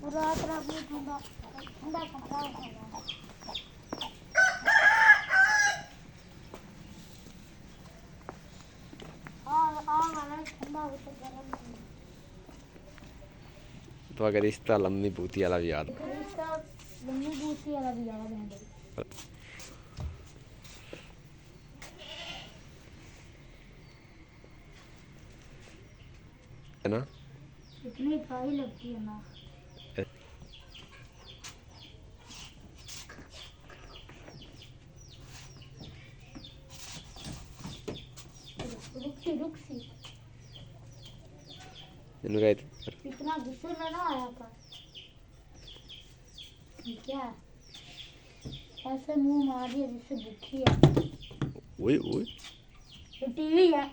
रात रात में ठंडा ठंडा कपड़ा होगा वाला ठंडा होता गरम नहीं तो अगर रिश्ता लम्बी बूती वाला भी याद रिश्ता लम्बी बूती वाला भी याद है ना इतनी खाई लगती है ना रुक सी इतना गुस्से में ना आया पर क्या ऐसे मुंह मारिए जिससे दुखी है ओए ओए टीवी है